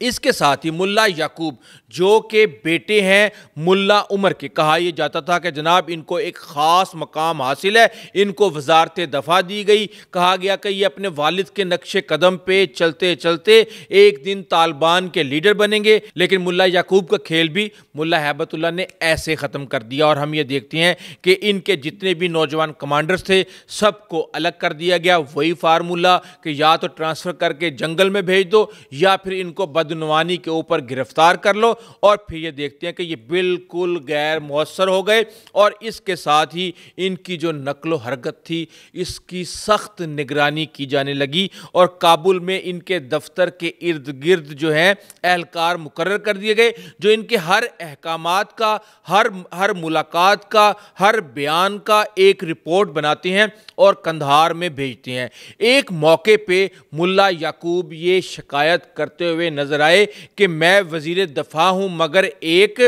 اس کے ساتھ ہی ملا یعقوب جو کہ بیٹے ہیں ملا عمر کے، کہا یہ جاتا تھا کہ جناب ان کو ایک خاص مقام حاصل ہے، ان کو وزارت دفاع دی گئی، کہا گیا کہ یہ اپنے والد کے نقش قدم پہ چلتے چلتے ایک دن طالبان کے لیڈر بنیں گے۔ لیکن ملا یعقوب کا کھیل بھی ملا ہیبت اللہ نے ایسے ختم کر دیا، اور ہم یہ دیکھتے ہیں کہ ان کے جتنے بھی نوجوان کمانڈرز تھے سب کو الگ کر دیا گیا۔ وہی فارمولا کہ یا تو ٹرانسفر کر کے جنگل میں بھیج دو یا پھر ان کو بدعنوانی کے اوپر گرفتار کر لو، اور پھر یہ دیکھتے ہیں کہ یہ بالکل غیر مؤثر ہو گئے، اور اس کے ساتھ ہی ان کی جو نقل و حرکت تھی اس کی سخت نگرانی کی جانے لگی، اور کابل میں ان کے دفتر کے ارد گرد جو ہیں اہلکار مقرر کر دیے گئے جو ان کے ہر احکامات کا، ہر ملاقات کا، ہر بیان کا ایک رپورٹ بناتے ہیں اور قندھار میں بھیجتے ہیں۔ ایک موقع پہ ملا یعقوب یہ شکایت کرتے ہوئے نظر آئے کہ میں وزیر دفاع ہوں مگر ایک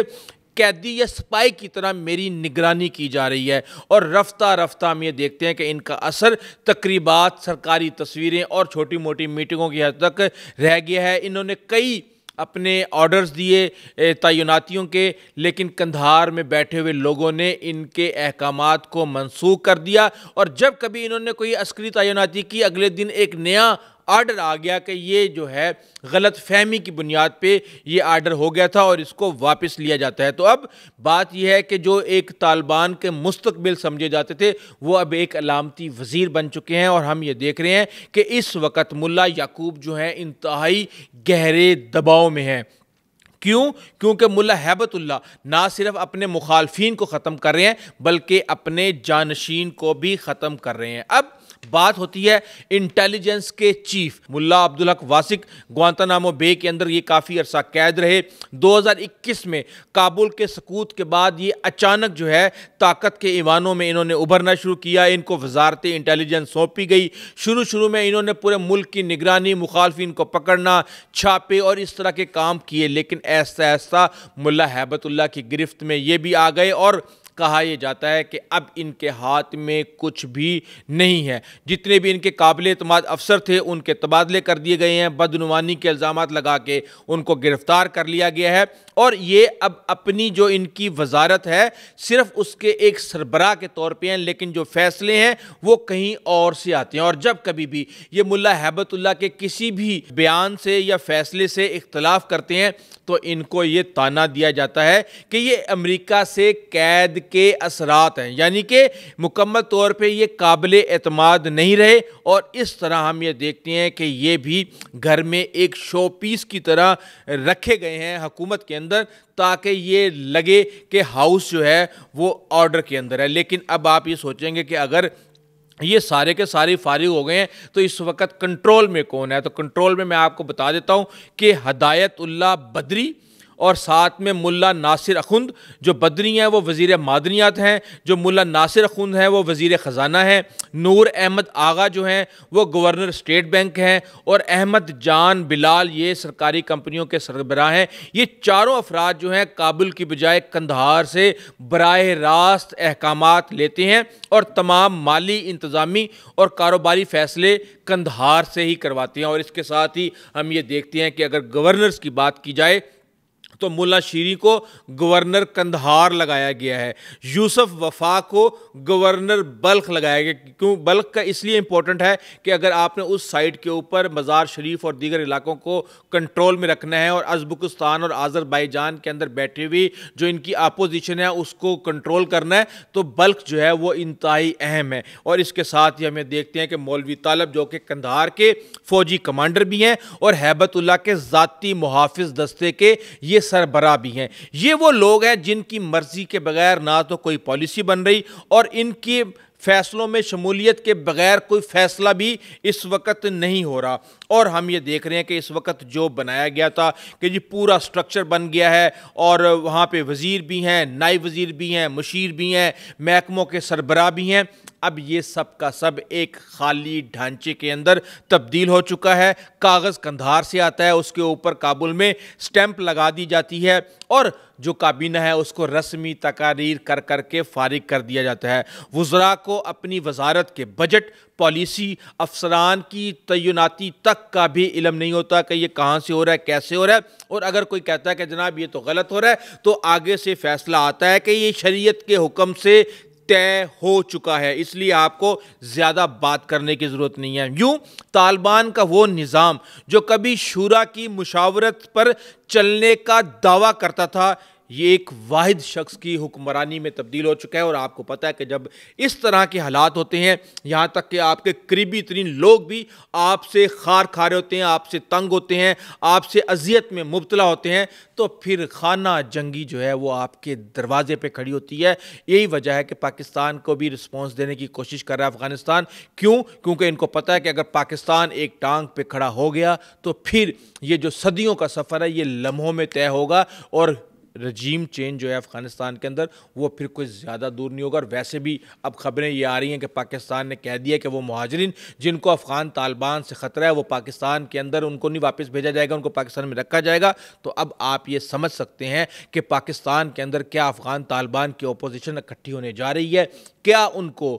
قیدی یا سپاہی کی طرح میری نگرانی کی جا رہی ہے، اور رفتہ رفتہ ہم یہ دیکھتے ہیں کہ ان کا اثر تقریبات، سرکاری تصویریں اور چھوٹی موٹی میٹنگوں کی حد تک رہ گیا ہے۔ انہوں نے کئی اپنے آرڈرز دیے تعیناتیوں کے، لیکن قندھار میں بیٹھے ہوئے لوگوں نے ان کے احکامات کو منسوخ کر دیا، اور جب کبھی انہوں نے کوئی عسکری تعیناتی کی اگلے دن ایک نیا آرڈر آ گیا کہ یہ جو ہے غلط فہمی کی بنیاد پہ یہ آرڈر ہو گیا تھا اور اس کو واپس لیا جاتا ہے۔ تو اب بات یہ ہے کہ جو ایک طالبان کے مستقبل سمجھے جاتے تھے وہ اب ایک علامتی وزیر بن چکے ہیں، اور ہم یہ دیکھ رہے ہیں کہ اس وقت ملا یعقوب جو ہیں انتہائی گہرے دباؤ میں ہیں۔ کیوں؟ کیونکہ ملا ہیبت اللہ نہ صرف اپنے مخالفین کو ختم کر رہے ہیں بلکہ اپنے جانشین کو بھی ختم کر رہے ہیں۔ اب بات ہوتی ہے انٹیلیجنس کے چیف ملا عبدالحق واسق گوانتانامو بے کے اندر یہ کافی عرصہ قید رہے۔ 2021 میں کابل کے سقوط کے بعد یہ اچانک جو ہے طاقت کے ایوانوں میں انہوں نے ابھرنا شروع کیا، ان کو وزارت انٹیلیجنس سونپی گئی۔ شروع میں انہوں نے پورے ملک کی نگرانی، مخالفین کو پکڑنا، چھاپے اور اس طرح کے کام کیے، لیکن ایسا ایسا ملا ہیبت اللہ کی گرفت میں یہ بھی آ گئے، اور کہا یہ جاتا ہے کہ اب ان کے ہاتھ میں کچھ بھی نہیں ہے۔ جتنے بھی ان کے قابل اعتماد افسر تھے ان کے تبادلے کر دیے گئے ہیں، بدعنوانی کے الزامات لگا کے ان کو گرفتار کر لیا گیا ہے، اور یہ اب اپنی جو ان کی وزارت ہے صرف اس کے ایک سربراہ کے طور پہ ہیں، لیکن جو فیصلے ہیں وہ کہیں اور سے آتے ہیں، اور جب کبھی بھی یہ ملا ہیبت اللہ کے کسی بھی بیان سے یا فیصلے سے اختلاف کرتے ہیں تو ان کو یہ طعنہ دیا جاتا ہے کہ یہ امریکہ سے قید کے اثرات ہیں، یعنی کہ مکمل طور پہ یہ قابل اعتماد نہیں رہے، اور اس طرح ہم یہ دیکھتے ہیں کہ یہ بھی گھر میں ایک شو پیس کی طرح رکھے گئے ہیں حکومت کے اندر تاکہ یہ لگے کہ ہاؤس جو ہے وہ آرڈر کے اندر ہے۔ لیکن اب آپ یہ سوچیں گے کہ اگر یہ سارے کے سارے فارغ ہو گئے ہیں تو اس وقت کنٹرول میں کون ہے؟ تو کنٹرول میں آپ کو بتا دیتا ہوں کہ ہدایت اللہ بدری اور ساتھ میں ملا ناصر اخند جو بدری ہیں وہ وزیر معدنیات ہیں، جو ملا ناصر اخند ہیں وہ وزیر خزانہ ہیں، نور احمد آغا جو ہیں وہ گورنر اسٹیٹ بینک ہیں، اور احمد جان بلال یہ سرکاری کمپنیوں کے سربراہ ہیں۔ یہ چاروں افراد جو ہیں کابل کی بجائے قندھار سے براہ راست احکامات لیتے ہیں اور تمام مالی، انتظامی اور کاروباری فیصلے قندھار سے ہی کرواتے ہیں۔ اور اس کے ساتھ ہی ہم یہ دیکھتے ہیں کہ اگر گورنرز کی بات کی جائے تو ملا شیری کو گورنر قندھار لگایا گیا ہے، یوسف وفا کو گورنر بلخ لگایا گیا۔ کیوں بلخ کا اس لیے امپورٹنٹ ہے کہ اگر آپ نے اس سائٹ کے اوپر مزار شریف اور دیگر علاقوں کو کنٹرول میں رکھنا ہے اور ازبکستان اور آذربائیجان کے اندر بیٹھی ہوئی جو ان کی اپوزیشن ہے اس کو کنٹرول کرنا ہے تو بلخ جو ہے وہ انتہائی اہم ہے۔ اور اس کے ساتھ ہی ہمیں دیکھتے ہیں کہ مولوی طالب جو کہ قندھار کے فوجی کمانڈر بھی ہیں اور ہیبت اللہ کے ذاتی محافظ دستے کے یہ سربراہ بھی ہیں، یہ وہ لوگ ہیں جن کی مرضی کے بغیر نہ تو کوئی پالیسی بن رہی اور ان کی فیصلوں میں شمولیت کے بغیر کوئی فیصلہ بھی اس وقت نہیں ہو رہا۔ اور ہم یہ دیکھ رہے ہیں کہ اس وقت جو بنایا گیا تھا کہ جی پورا سٹرکچر بن گیا ہے اور وہاں پہ وزیر بھی ہیں، نائب وزیر بھی ہیں، مشیر بھی ہیں، محکموں کے سربراہ بھی ہیں، اب یہ سب کا سب ایک خالی ڈھانچے کے اندر تبدیل ہو چکا ہے۔ کاغذ قندھار سے آتا ہے، اس کے اوپر کابل میں سٹیمپ لگا دی جاتی ہے اور جو کابینہ ہے اس کو رسمی تقاریر کر کر کے فارغ کر دیا جاتا ہے۔ وزراء کو اپنی وزارت کے بجٹ، پالیسی، افسران کی تعیناتی تک کا بھی علم نہیں ہوتا کہ یہ کہاں سے ہو رہا ہے، کیسے ہو رہا ہے، اور اگر کوئی کہتا ہے کہ جناب یہ تو غلط ہو رہا ہے تو آگے سے فیصلہ آتا ہے کہ یہ شریعت کے حکم سے طے ہو چکا ہے، اس لیے آپ کو زیادہ بات کرنے کی ضرورت نہیں ہے۔ یوں طالبان کا وہ نظام جو کبھی شورا کی مشاورت پر چلنے کا دعویٰ کرتا تھا، یہ ایک واحد شخص کی حکمرانی میں تبدیل ہو چکا ہے۔ اور آپ کو پتہ ہے کہ جب اس طرح کے حالات ہوتے ہیں، یہاں تک کہ آپ کے قریبی ترین لوگ بھی آپ سے خار کھا رہے ہوتے ہیں، آپ سے تنگ ہوتے ہیں، آپ سے اذیت میں مبتلا ہوتے ہیں، تو پھر خانہ جنگی جو ہے وہ آپ کے دروازے پہ کھڑی ہوتی ہے۔ یہی وجہ ہے کہ پاکستان کو بھی رسپانس دینے کی کوشش کر رہا ہے افغانستان۔ کیوں؟ کیونکہ ان کو پتہ ہے کہ اگر پاکستان ایک ٹانگ پہ کھڑا ہو گیا تو پھر یہ جو صدیوں کا سفر ہے یہ لمحوں میں طے ہوگا، اور رجیم چینج جو ہے افغانستان کے اندر وہ پھر کوئی زیادہ دور نہیں ہوگا۔ اور ویسے بھی اب خبریں یہ آ رہی ہیں کہ پاکستان نے کہہ دیا کہ وہ مہاجرین جن کو افغان طالبان سے خطرہ ہے وہ پاکستان کے اندر ان کو نہیں واپس بھیجا جائے گا، ان کو پاکستان میں رکھا جائے گا۔ تو اب آپ یہ سمجھ سکتے ہیں کہ پاکستان کے اندر کیا افغان طالبان کی اپوزیشن اکٹھی ہونے جا رہی ہے، کیا ان کو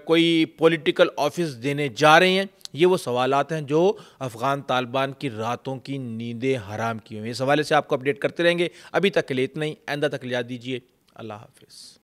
کوئی پولیٹیکل آفس دینے جا رہے ہیں۔ یہ وہ سوالات ہیں جو افغان طالبان کی راتوں کی نیندیں حرام کی ہوئی ہیں۔ اس حوالے سے آپ کو اپڈیٹ کرتے رہیں گے۔ ابھی تک کے لیے اتنا ہی، آئندہ تک اجازت دیجیے۔ اللہ حافظ۔